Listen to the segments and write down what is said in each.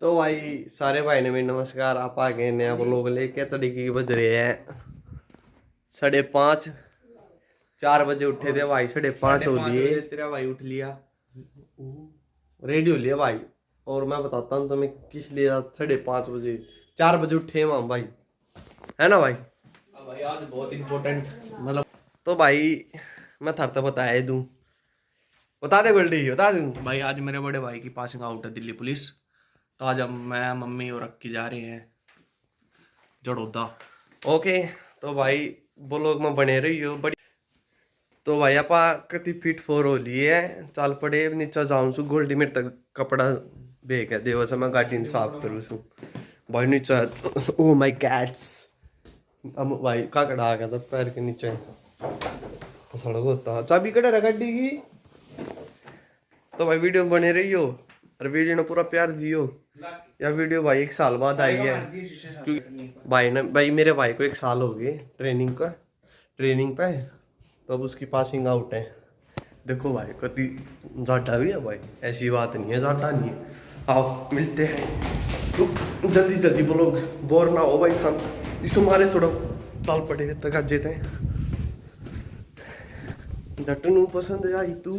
तो भाई सारे भाई ने मेरी नमस्कार। आप आ गए नया लोग लेके तरीके की बज रहे हैं 5:30। 4 बजे उठे थे भाई, 5:30 हो लिए। तेरा भाई उठ लिया, रेडी हो लिया भाई। और मैं बताता हूँ तुम्हें किस लिए 5:30 बजे 4 बजे उठे हम भाई, है ना भाई? भाई आज बहुत इम्पोर्टेंट मतलब, तो भाई मैं थरता बताया दूं, बता दे गोल्डी, बता दूं भाई। आज मेरे बड़े भाई की पासिंग आउट है दिल्ली पुलिस। तो आज हम मैं मम्मी और अक्की जा रहे हैं जड़ोदा। ओके तो भाई वो लोग में बने रही हो बड़ी। तो भाई आप कति फीट 4 हो लिए है, चल पड़े नीचे जाऊँ सु गोल्डी में तक कपड़ा बेग है देव से मैं गाड़ी साफ करूँ सु भाई नीचे। ओ माय कैट्स, अब भाई काकड़ा आ गया था पैर के नीचे, सड़क होता चाबी कड़ा रहा गाड़ी की। तो भाई वीडियो बने रही हो और वीडियो ने पूरा प्यार दियो। या वीडियो भाई 1 साल बाद आई है क्योंकि भाई ने भाई मेरे भाई को 1 साल हो गए ट्रेनिंग पे। तो अब उसकी पासिंग आउट है। देखो भाई कति जाटा भी है भाई, ऐसी बात नहीं है, जाटा नहीं है। आओ मिलते हैं तो जल्दी जल्दी बोलो, बोर ना हो भाई। हम इसको मारे थोड़ा चल पड़ेगा तक आज जेते डटनू पसंद आई तू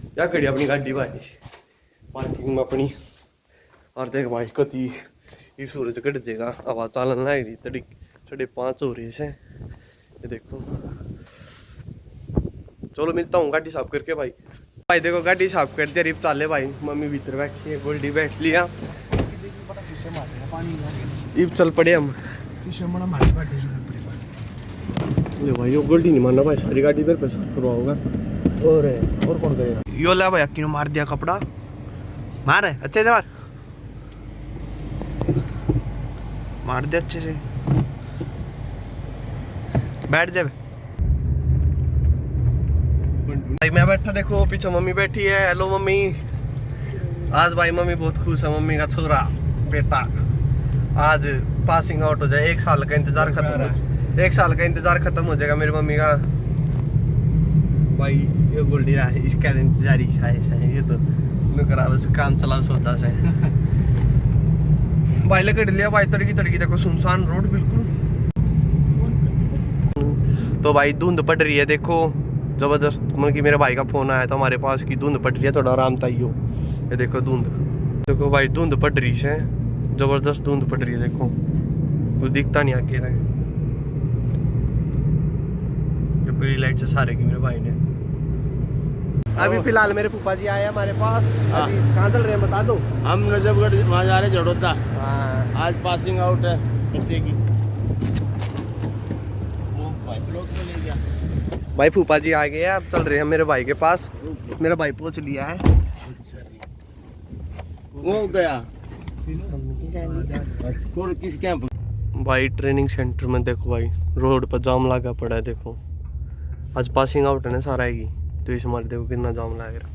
क्या करी अपनी गाड़ी भाई पार्किंग में अपनी। और देख भाई कति ये सूरज कट देगा, आवाज चालन लग रही तड़ी 5:30 हो रही है। ये देखो चलो मिलता हूँ गाड़ी साफ करके भाई। भाई देखो गाड़ी साफ कर दिया, रिप चाले भाई। मम्मी भीतर बैठी है, गोल्डी बैठ लिया, इब चल पड़े हम। ले भाई यो गोल्डी नहीं मानना भाई, सारी गाड़ी मेरे पे साफ करवाओगा। और कौन करेगा? यो ले भाई अक्की ने मार दिया कपड़ा, मार है अच्छे से मार दे अच्छे से, बैठ जा भाई। मैं बैठा देखो पीछे मम्मी बैठी है। Hello mummy. आज भाई मम्मी बहुत खुश है, मम्मी का छोरा बेटा आज पासिंग आउट हो जाए। 1 साल का इंतजार खत्म, 1 साल का इंतजार खत्म हो जाएगा मेरी मम्मी का भाई। ये गोल्डी रहा है, इसका इंतजार ही है ये तो नुकरा बस काम चला सोता से भाई। लकड़ लिया भाई, तड़की देखो सुनसान रोड बिल्कुल। तो भाई धुंध पड़ रही है देखो जबरदस्त, मतलब कि मेरे भाई का फोन आया था हमारे पास की धुंध पड़ रही है, थोड़ा आराम ताइयो। ये देखो धुंध, देखो भाई धुंध पड़ रही है, जबरदस्त धुंध पड़ रही है। देखो कुछ दिखता नहीं आगे है। ये पीली लाइट से सारे की मेरे भाई ने। अभी फिलहाल मेरे फूफा जी आए हमारे पास। अभी कहाँ चल रहे हैं बता दो? हम नजफगढ़ वहाँ जा रहे हैं जड़ोदा। हाँ आज पासिंग आउट है बच्चे की। भाई फूफा जी आ गए हैं, अब चल रहे हैं मेरे भाई के पास। मेरा भाई पहुंच लिया है। वो गया किस कैंप? भाई ट्रेनिंग सेंटर में देखो भाई रोड पर जाम लगा पड़ा है। देखो आज पासिंग आउट है ना सारा की, तो इस मारे देखो कितना जाम लग रहा।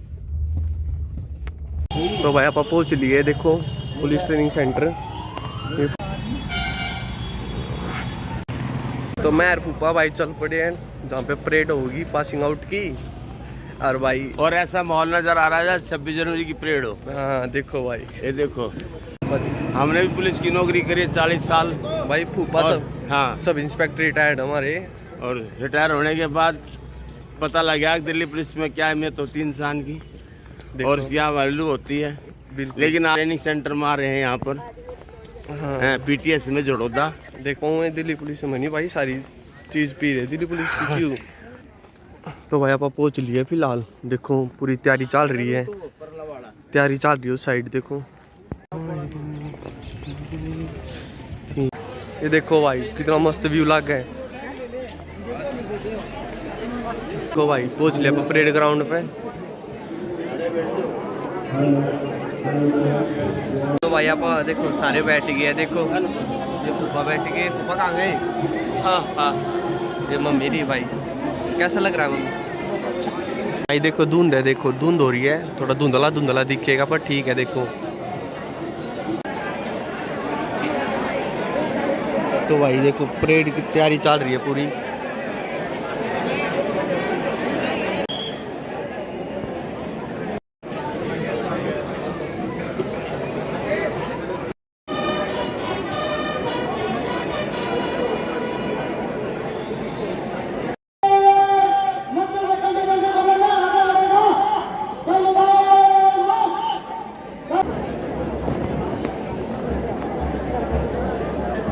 तो भाई आप पहुंच लिए देखो पुलिस ट्रेनिंग सेंटर। तो मैं और फूफा भाई चल पड़े हैं जहाँ पे परेड होगी पासिंग आउट की। और भाई और ऐसा माहौल नजर आ रहा है 26 जनवरी की परेड हो। हाँ देखो भाई, ये देखो हमने भी पुलिस की नौकरी करी 40 साल भाई फूफा सब, हाँ सब इंस्पेक्टर रिटायर्ड हमारे। और रिटायर होने के बाद पता लगा कि दिल्ली पुलिस में क्या अहमियत होती है इंसान की और क्या वैल्यू होती है। लेकिन ट्रेनिंग सेंटर में आ रहे हैं यहाँ पर। हाँ पीटीएस में जड़ोदा। देखो मैं दिल्ली पुलिस में नहीं भाई, सारी चीज़ पी रहे दिल्ली पुलिस की क्यों। तो भाई आप पहुँच लिए फिलहाल। देखो पूरी तैयारी चल रही है, तैयारी चल रही है उस साइड देखो। ये देखो भाई कितना मस्त व्यू लग गया। देखो भाई पहुँच लिया परेड ग्राउंड पे। तो भाई आप देखो सारे बैठ गए। देखो ये फूफा बैठ गए। फूफा कहाँ गए? हाँ हाँ ये मम्मी रही भाई। कैसा लग रहा है मम्मी? भाई देखो धुंध है, देखो धुंध हो रही है, थोड़ा धुंधला धुंधला दिखेगा पर ठीक है। देखो तो भाई देखो परेड की तैयारी चल रही है पूरी।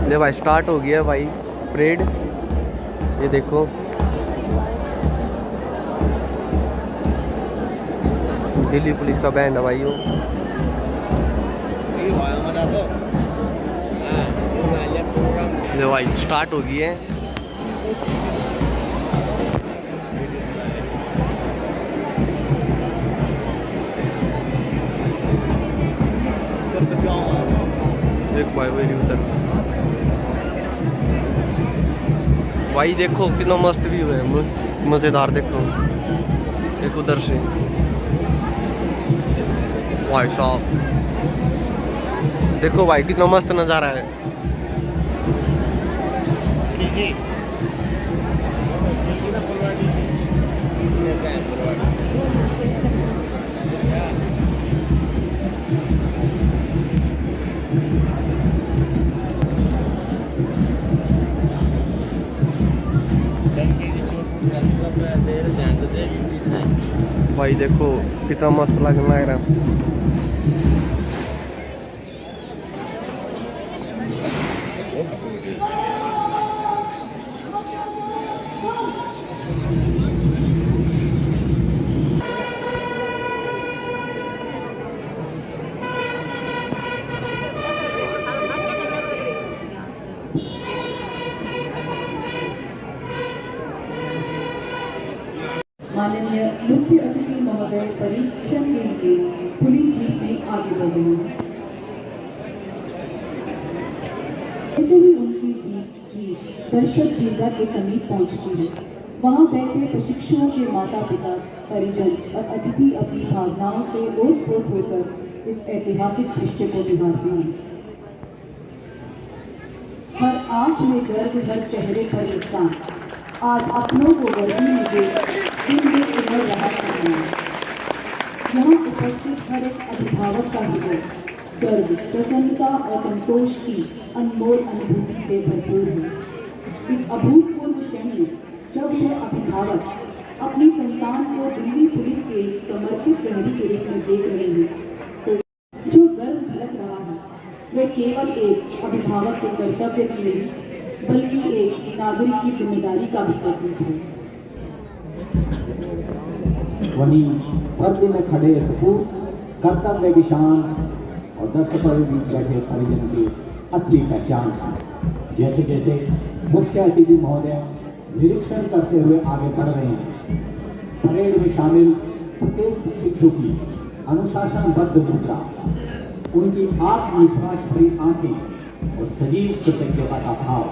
ले भाई स्टार्ट हो गया भाई परेड। ये देखो दिल्ली पुलिस का बैंड है भाई वो। ले भाई स्टार्ट हो गई है। देख भाई वही उधर भाई देखो कितना मस्त व्यू है, मजेदार। देखो एक उधर से भाई साहब, देखो भाई कितना मस्त नज़ारा है। भाई देखो कितना मस्त लग रहा है। माननीय मुख्य अतिथि महोदय परीक्षण के लिए खुली जीप में आगे बढ़ रहे हैं। जैसे ही उनकी जीप दर्शक दीर्घा के समीप पहुंचती है, वहां बैठे प्रशिक्षुओं के माता पिता, परिजन और अतिथि अपनी भावनाओं से ओतप्रोत होकर इस ऐतिहासिक दृश्य को निभाते हैं। हर आंख में गर्व, हर चेहरे पर मुस्कान, आज अपनों को वर्दी में देख दिल में उमड़ रहा है। यहाँ उपस्थित हर एक अभिभावक का हृदय गर्व, प्रसन्नता और संतोष की अनमोल अनुभूति से भरपूर है। इस अभूतपूर्व क्षण में जब यह अभिभावक अपनी संतान को दिल्ली पुलिस के समर्पित प्रहरी के रूप में देख रहे हैं, तो जो गर्व झलक रहा है वह केवल एक अभिभावक के कर्तव्य की नहीं, बल्कि एक नागरिक की जिम्मेदारी का भी प्रतीक है। वहीं पर्दे में खड़े सपूत, कर्तव्य की शान और दर्शकों के बीच बैठे परिजन की असली पहचान है। जैसे जैसे मुख्य अतिथि महोदय निरीक्षण करते हुए आगे बढ़ रहे हैं, परेड में शामिल प्रत्येक शिक्षु की अनुशासनबद्ध मुद्रा, उनकी आत्मविश्वास भरी आंखें और सजीव कृतज्ञता का भाव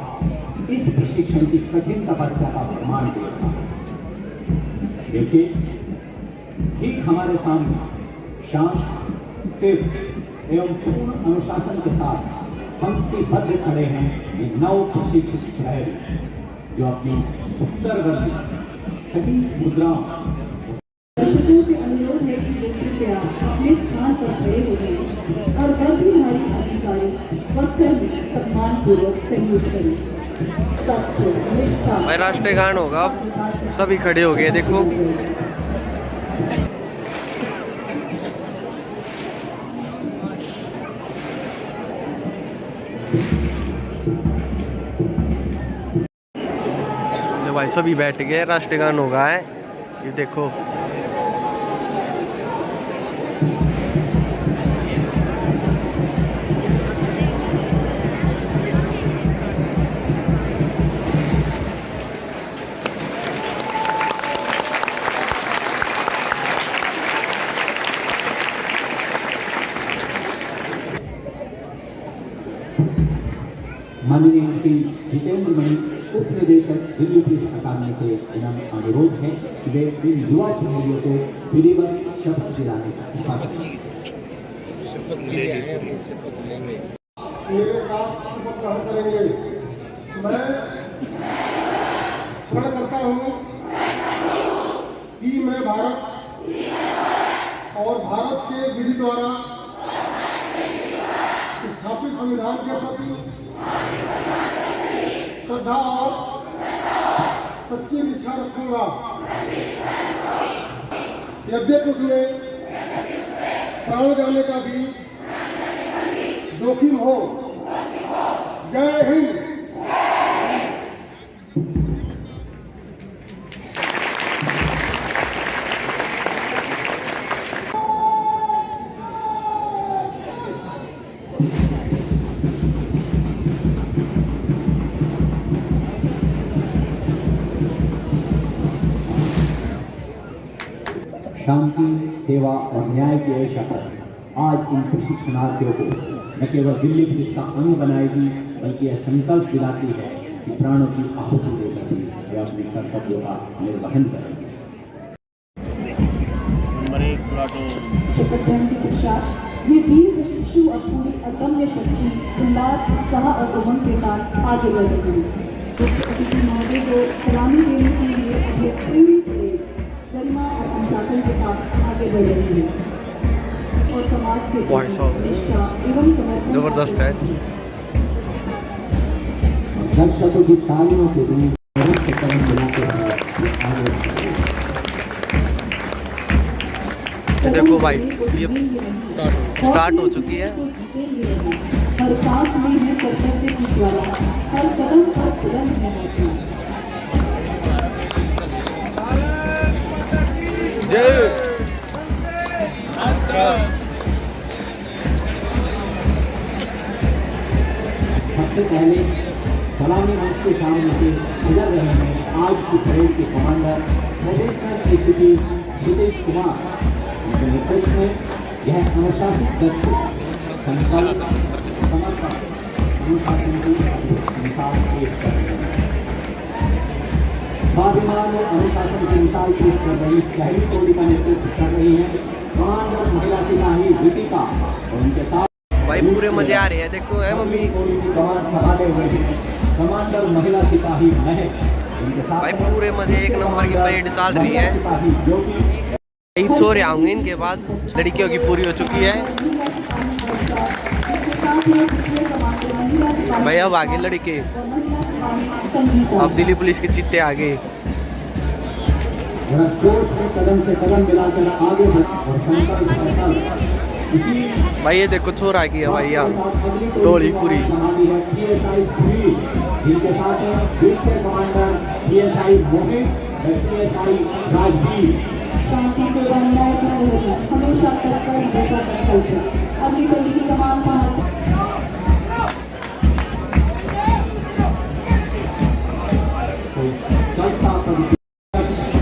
इस प्रशिक्षण की कठिन तपस्या का प्रमाण देता है। देखिए, ठीक हमारे सामने शांत, स्थिर एवं पूर्ण अनुशासन के साथ पंक्तिबद्ध खड़े हैं ये नव प्रशिक्षित प्रहरी, जो अपनी सुंदर वर्दी, सटीक मुद्राओं। दर्शकों से अनुरोध है कि वे कृपया अपने स्थान पर खड़े हो जाएं और कर्मचारी अधिकारी वक्तव्य में सम्मानपूर्वक सहयोग करें। भाई राष्ट्रीय गान होगा, अब सभी खड़े हो गए। देखो भाई सभी बैठ गए, राष्ट्रीय गान होगा है। ये देखो माननीय श्री जितेंद्र मणि उप निदेशक दिल्ली पुलिस अकादमी से विनम्र अनुरोध है कि वे इन युवा खिलाड़ियों को विधिवत शपथ दिलाने से स्वागत करें। मेरे साथ शपथ ग्रहण करेंगे। मैं प्रण करता हूँ कि मैं भारत और भारत के विधि द्वारा स्थापित संविधान के प्रति श्रद्धा और सच्ची निष्ठा रखूंगा। यद्यपि उसमें प्राण जाने का भी जोखिम हो जय हिंद। शांति, सेवा और न्याय की ये शपथ आज इन प्रशिक्षणार्थियों को न केवल दिल्ली पुलिस का अंग बनाएगी, बल्कि यह संकल्प दिलाती है कि प्राणों की आहुति देकर भी वे अपने कर्तव्यों का निर्वहन करेंगे। शपथ ग्रहण के पश्चात ये वीर प्रशिक्षु और पूरी अदम्य शक्ति, उल्लास, उत्साह और उमंग के साथ आगे बढ़ रहे हैं। मुख्य अतिथि महोदय को सलामी देने के लिए अपने पूरी परेड गरिमा और अनुशासन के साथ आगे बढ़ रही है और समाज के निष्ठा एवं समर्पण जबरदस्त है। दर्शकों की तालियों के बीच कदम मिलाते हुए आगे बढ़ते हैं। ये देखो भाई, ये स्टार्ट हो चुकी है। हर सांस में है कर्तव्य की ज्वाला, हर कदम पर कदम है हौसला। जय सबसे पहले सलामी मंच के सामने से गुजर रहे हैं आज की परेड के commander probationer ACP Sudesh Kumar. उनके नेतृत्व में यह अनुशासित दस्ते संकल्प, समर्पण, अनुशासन की मिसाल पेश कर रहे हैं। स्वाभिमान और अनुशासन की मिसाल पेश कर रही पहली टोली का नेतृत्व कर रही है कमांडर महिला सिपाही दीपिका और उनके साथ भाई पूरे मजे आ रहे हैं। देखो है मम्मी टोली की कमान संभाले हुए हैं कमांडर महिला सिपाही महक। उनके साथ भाई पूरे मजे, एक नंबर की परेड चल रही है। सिपाही ज्योति छोरे आऊंगे इनके बाद। लड़कियों की पूरी हो चुकी है भाई। अब आगे लड़के, अब दिल्ली पुलिस के चित्ते आगे। जोश में कदम से कदम मिलाकर आगे बढ़ और संकल्प इसी भाई ये देखो छोरा की है भाई यार, टोली पूरी। पीएसआई सुनील, जिनके साथ दूसरे कमांडर पीएसआई मोहित और पीएसआई राजवीर। शांति से न्याय की हमेशा तत्पर जैसा संकल्प है। अगली टोली की कमान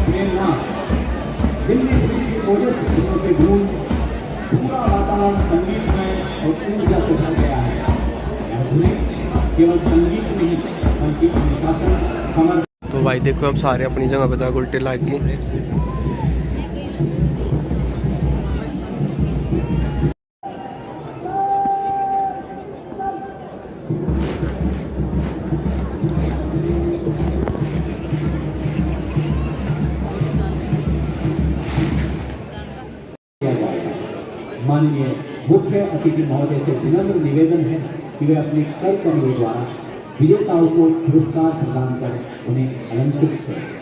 प्रेरणा दिल्ली पुलिस की ओजस से गूंज पूरा वातावरण संगीत में और ऊर्जा से भर गया है। यह धुन केवल संगीत नहीं बल्कि अनुशासन, समर्पण। तो भाई देखो अब सारे अपनी जगह पे जाकर उल्टे लाग गए। माननीय मुख्य अतिथि महोदय से विनम्र निवेदन है कि वे अपने कर्तव्यों द्वारा विजेताओं को पुरस्कार प्रदान कर उन्हें अलंकृत करें।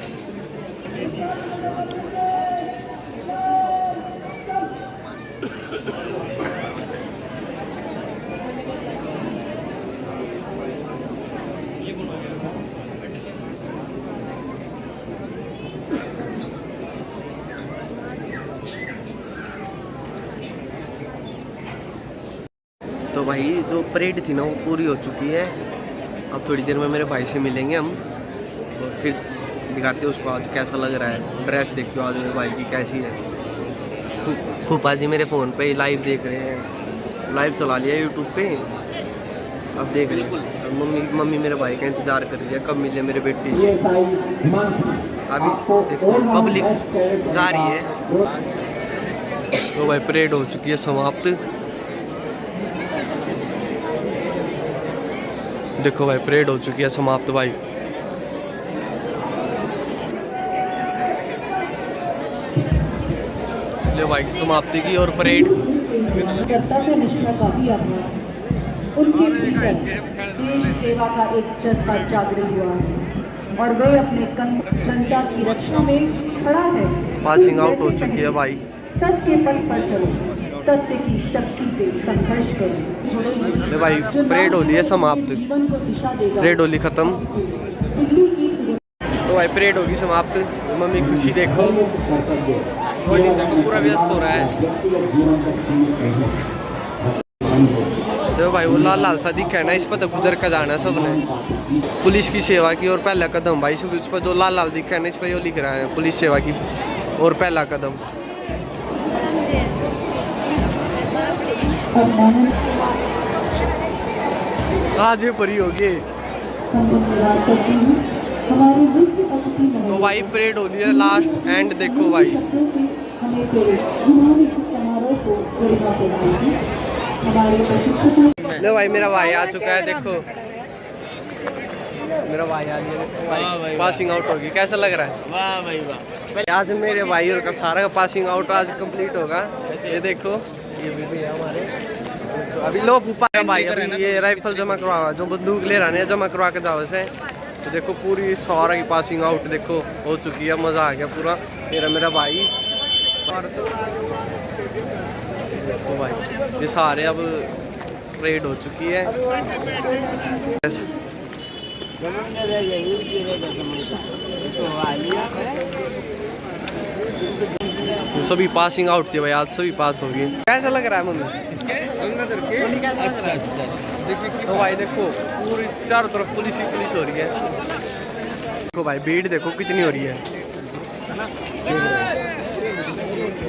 तो भाई जो परेड थी ना वो पूरी हो चुकी है। अब थोड़ी देर में मेरे भाई से मिलेंगे हम और फिर दिखाते उसको आज कैसा लग रहा है। ड्रेस देखियो आज मेरे भाई की कैसी है। फूफा जी मेरे फ़ोन पे लाइव देख रहे हैं, लाइव चला लिया यूट्यूब पे। अब देख रहे हैं मम्मी मेरे भाई का इंतज़ार कर रही है कब मिले मेरे बेटी से। अभी देखो पब्लिक जा रही है। तो भाई परेड हो चुकी है समाप्त। देखो भाई परेड हो चुकी है समाप्त भाई। ले भाई समाप्ति की और परेड। कर्तव्य निष्ठा का भी आभार। उनके भीतर देश सेवा का एक जज्बा जागृत हुआ है और वे अपने जनता की रक्षा में खड़ा है। पासिंग आउट हो चुकी है भाई। सच के पथ पर चलो, सत्य की शक्ति से संघर्ष करें। ले भाई परेड होली है समाप्त, जीवन को दिशा देगा। परेड होली खत्म। दिल्ली की तो भाई परेड होगी समाप्त। मम्मी खुशी देखो, होली देखो पूरा व्यस्त हो रहा है। देखो भाई वो लाल लाल सा दिखा है ना, इस पर तो गुजर का जाना है सबने। पुलिस की सेवा की और पहला कदम भाई, उस पर जो लाल लाल दिखा है ना, इस पर यो लिख रहा है पुलिस सेवा की और पहला कदम। आज ये परी होगी। हमारे मुख्य अतिथि तो भाई परेड हो रही है लास्ट एंड देखो भाई। हमें जिन्होंने इस समारोह को गरिमा प्रदान की। हमारे प्रशिक्षकों लो भाई मेरा भाई आ चुका है, देखो मेरा भाई आ गया, देखो भाई पासिंग आउट होगी। कैसा लग रहा है? वाह भाई वाह। आज मेरे भाई और का सारा का पासिंग आउट आज कंप्लीट होगा। ये देखो ये भी है हमारे। अभी लो ऊपर भाई अभी ये राइफल जमा करवा, जो बंदूक ले रहे हैं जमा करवा के जाओ से। तो देखो पूरी सारा की पासिंग आउट देखो हो चुकी है, मज़ा आ गया पूरा। मेरा भाई देखो भाई ये सारे अब परेड हो चुकी है। सभी पासिंग आउट थी भाई, आज सभी पास हो गए। कैसा लग रहा है मम्मी? अच्छा। तो भाई देखो पूरी चारों तरफ पुलिस ही पुलिस हो रही है। देखो भाई भीड़ देखो कितनी हो रही है।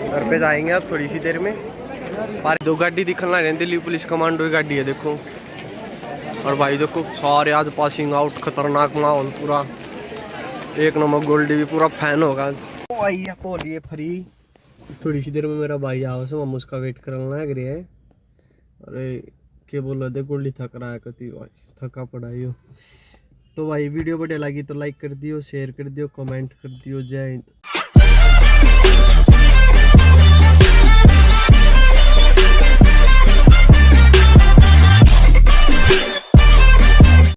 घर पे जाएंगे अब थोड़ी सी देर में। दो गाड़ी दिखना रहे, दिल्ली पुलिस कमांडो की गाड़ी है देखो। और भाई देखो सारे आज पासिंग आउट, खतरनाक माहौल पूरा एक नंबर। गोल्डी भी पूरा फैन होगा। भाई बोलिए फ्री थोड़ी सी देर में मेरा भाई आओ से, हम उसका वेट करना लग रहे हैं। अरे क्या बोल रहे थे, गोल्डी थक रहा है कति भाई, थका पड़ा हो। तो भाई वीडियो बढ़िया लगी तो लाइक कर दियो, शेयर कर दियो, कमेंट कर दियो। जय हिंद।